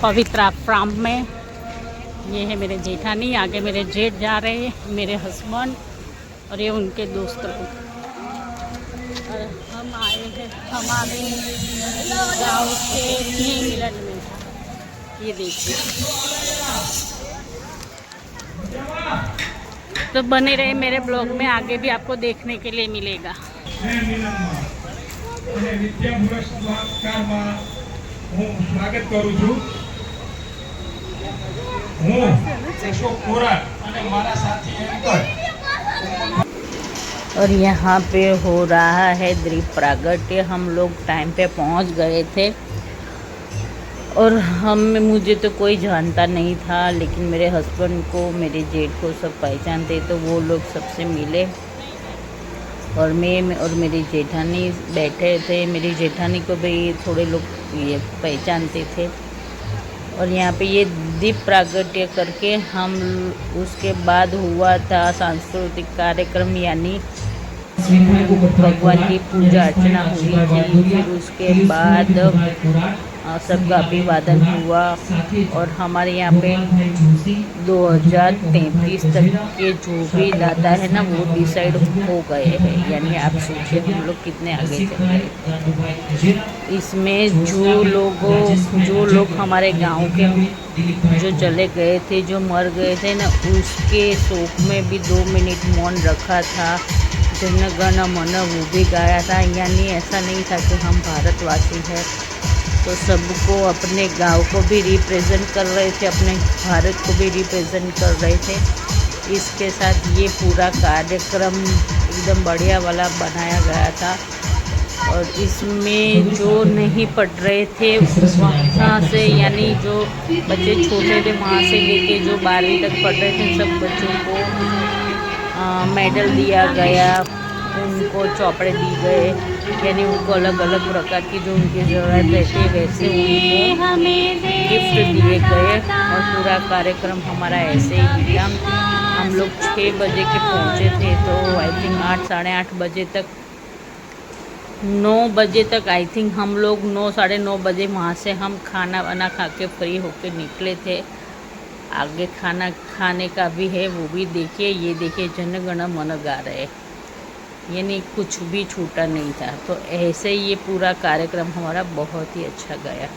पवित्रा farm में। ये है मेरे जेठानी, आगे मेरे जेठ जा रहे हैं, मेरे हस्बैंड और ये उनके दोस्त लोग। और हम आए हैं हमारे गाँव के मिलन में। ये देखिए, तो बने रहे मेरे ब्लॉग में, आगे भी आपको देखने के लिए मिलेगा। स्वागत करूँ छू हूँ अशोक कोरा અને મારા સાથી એન્કર। और यहाँ पे हो रहा है दीप प्रागट्य। हम लोग टाइम पे पहुँच गए थे और मुझे तो कोई जानता नहीं था, लेकिन मेरे हस्बैंड को, मेरे जेठ को सब पहचानते, तो वो लोग सबसे मिले और मैं और मेरी जेठानी बैठे थे। मेरी जेठानी को भी थोड़े लोग ये पहचानते थे। और यहाँ पे ये दीप प्रागट्य करके हम उसके बाद हुआ था सांस्कृतिक कार्यक्रम, यानी भगवान की पूजा अर्चना हुई थी। फिर उसके बाद सबका अभिवादन हुआ और हमारे यहाँ पे 2033 तक के जो भी लाता है ना, वो डिसाइड हो गए हैं। यानी आप सोचिए हम लोग कितने आगे चल गए। इसमें जो लोग हमारे गांव के जो चले गए थे, जो मर गए थे ना, उसके शोक में भी 2 मिनट मौन रखा था। जन गण मन वो भी गाया था। यानी ऐसा नहीं था कि हम भारतवासी हैं, तो सबको, अपने गांव को भी रिप्रेजेंट कर रहे थे, अपने भारत को भी रिप्रेजेंट कर रहे थे। इसके साथ ये पूरा कार्यक्रम एकदम बढ़िया वाला बनाया गया था। और इसमें जो नहीं पढ़ रहे थे वहाँ से, यानी जो बच्चे छोटे थे वहाँ से लेके जो 12वीं तक पढ़ रहे थे, सब बच्चों को मेडल दिया गया, उनको चौपड़े दी गए। यानी उनको अलग अलग प्रकार की जो उनकी ज़रूरत रहती है वैसे उनको गिफ्ट दिए गए। और पूरा कार्यक्रम हमारा ऐसे ही किया। हम लोग 6 बजे के पहुँचे थे, तो आई थिंक 8 साढ़े 8 बजे तक, 9 बजे तक आई थिंक हम लोग 9 साढ़े 9 बजे वहाँ से हम खाना वाना खा के फ्री होके निकले थे। आगे खाना खाने का भी है, वो भी देखिए। ये देखिए, जन गण मन गा रहे, यानी कुछ भी छूटा नहीं था। तो ऐसे ही ये पूरा कार्यक्रम हमारा बहुत ही अच्छा गया।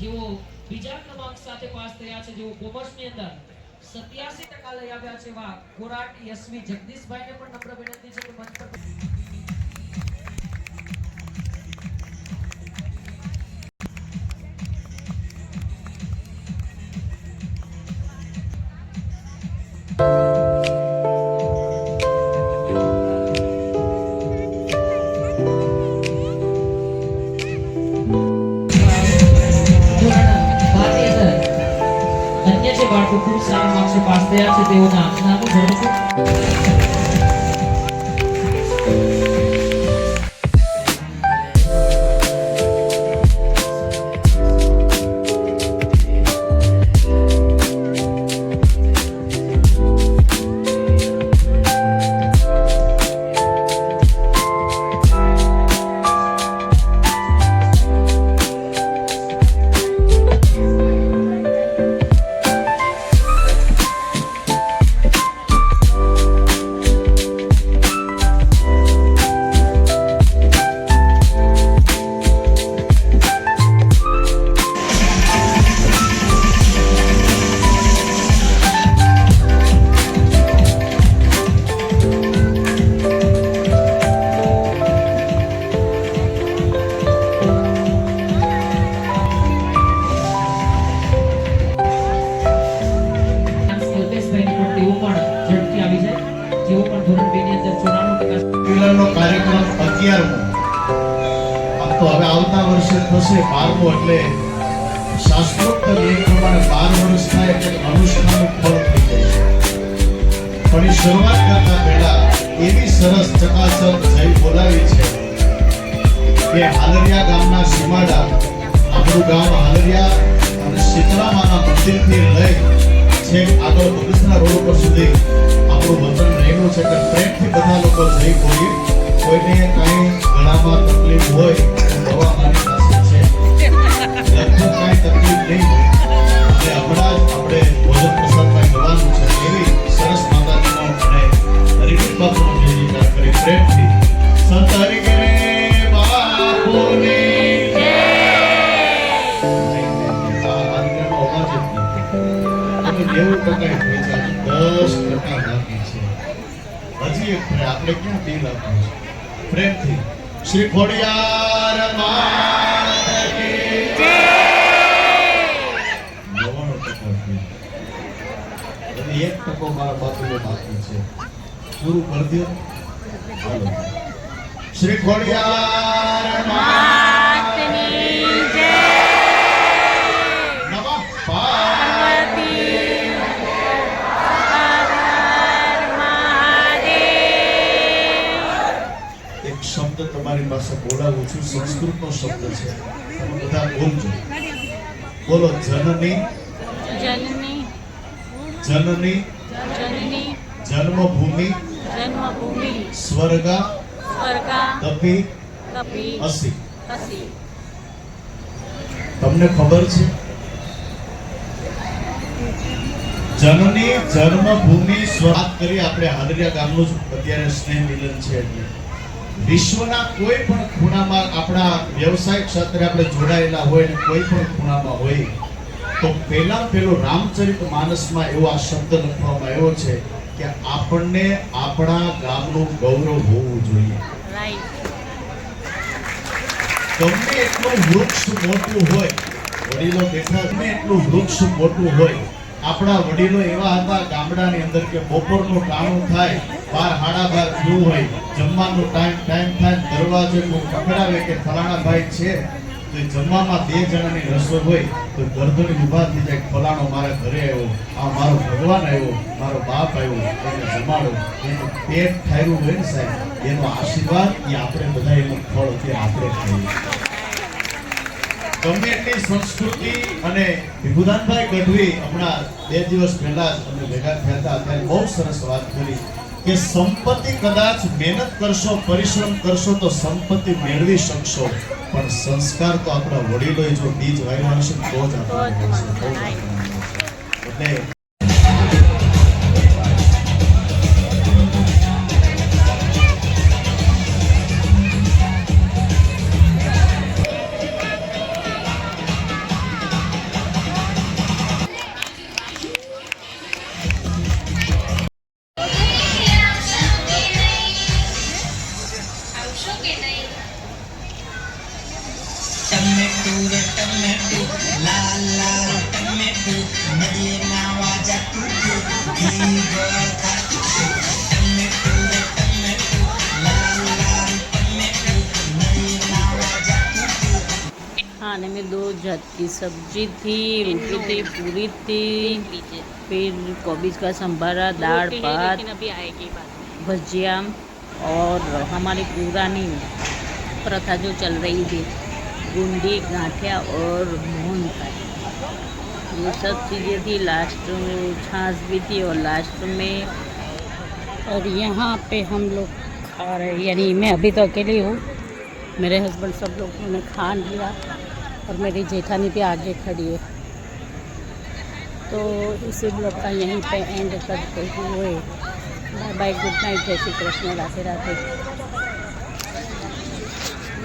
જેઓ બીજા ક્રમાંક સાથે પાસ થયા છે, જેઓ કોમર્સની અંદર 87% લઈ આવ્યા છે, એવા કોરાટ યશવી જગદીશભાઈને પણ નમ્ર વિનંતી છે કે મંચ પર અન્ય જે બાળકો ખૂબ સારા માર્ક્સે પાસ થયા છે તેઓના નામો જણાવો. નો કાર્યક્રમ 11મો. આમ તો હવે આવતા વર્ષે થશે 12મો, એટલે શાસ્ત્રોક્ત નિયમ પ્રમાણે 12 વર્ષ થાય એટલે અનુષ્ઠાનનું ફળ થઈ જાય છે. પણ એ શરૂઆત કરતા પહેલા એવી સરસ ચકાચક જય બોલાવી છે કે હાલરિયા ગામના સીમાડા, આપણું ગામ હાલરિયા અને શીતળામાના મંદિરથી લઈ છેક આગળ બગસરા રોડ ઉપર સુધી આપણું વચન રહેલું છે કે પ્રેમથી બધા લોકો જઈ બોલી. કોઈને કાંઈ ગળામાં તકલીફ હોય તો દવા મારી પાસે છે, લગભગ કાંઈ તકલીફ નહીં હોય. એટલે હમણાં જ આપણે ભોજન પ્રસાદમાં જવાનું છે. એવી સરસ માતાજીનો અને હરિભક્ત બાપુનો જય જયકાર કરી પ્રેમથી સંત હરિકે બાપુની જય. આ હરિનો અવાજ જ નથી. 90% હોય છે, 10% બાકી છે. હજી એક આપણે ક્યાં દિલ આપવું છે પ્રેમથી શ્રી ખોડિયાર માત કી જય. 99% અને 1% મારા બાપુને બાકી છે. પૂરું કરી દો. હાલો. શ્રી ખોડિયાર માત કી જય. નમઃ પાર્વતી. એક શબ્દ તમારી પાસે બોલાવું છું, સંસ્કૃતનો શબ્દ છે, તમે બધા બોલજો. બોલો. જનની જનની જનની જનની જન્મભૂમિ જન્મભૂમિ સ્વર્ગા સ્વર્ગા તપી કપી અસી. અસી. તમને ખબર છે જનની જન્મભૂમિ વાત કરી આપણે હાલરિયા ગામનું જ અત્યારે સ્નેહ મિલન છે. એટલે વિશ્વના કોઈ પણ ખૂણામાં આપણા વ્યવસાય ક્ષેત્રે આપણે જોડાયેલા હોય ને કોઈ પણ ખૂણામાં હોય તો પેલો રામચરિત માનસમાં એવો આ શબ્દ લખવામાં આવ્યો છે કે આપણને આપણા ગામનું ગૌરવ હોવું જોઈએ. રાઈટ. ગમે એટલું વૃક્ષ મોટું હોય, વડીલો બેઠા, ગમે એટલું વૃક્ષ મોટું હોય, આપણા વડીલો એવા હતા ગામડાની અંદર કે બપોરનું ટાણું થાય, 12:30 થયું હોય, જમવાનો ટાઈમ થાય, દરવાજે કોઈ પકડાવે કે ફલાણા ભાઈ છે તો જમવામાં 2 જણાની રસોઈ હોય તો ગરદની ઊભા થઈ જાય, ફલાણો મારા ઘરે આવ્યો, આ મારો ભગવાન આવ્યો, મારો બાપ આવ્યો, એને જમાડો. એનું પેટ ઠાર્યું હોય ને સાહેબ, એનો આશીર્વાદ એ આપણે બધા એનું ફળ અત્યારે આપણે ખાઈએ. ગમે એટલી સંસ્કૃતિ. અને વિભુદાનભાઈ ગઢવી હમણાં 2 દિવસ પહેલા જ અમે ભેગા થયા હતા, ત્યારે બહુ સરસ વાત કરી કે સંપત્તિ કદાચ મહેનત કરશો, પરિશ્રમ કરશો તો સંપત્તિ મેળવી શકશો, પણ સંસ્કાર તો આપણા વડીલોએ જો બીજ વાવ્યા હશે તો જ આપણને મળશે. એટલે खाने में 2 जात की सब्जी थी, रोटी थी, पूरी थी, फिर कोबीज का संभारा, दाल, भात, भजिया और हमारी पुरानी प्रथा जो चल रही थी, गुंडी, गांठिया और मोहनथाल, ये सब चीज़ें थी। लास्ट में छाछ भी थी और लास्ट में, और यहाँ पे हम लोग खा रहे हैं, यानी मैं अभी तो अकेली हूँ, मेरे हस्बैंड सब लोगों ने खा लिया और मेरी जेठानी भी आगे खड़ी है। तो इसी ब्लॉग का यहीं पे एंड करते हुए बाय बाय, गुड नाइट, जय श्री कृष्ण, राधे राधे।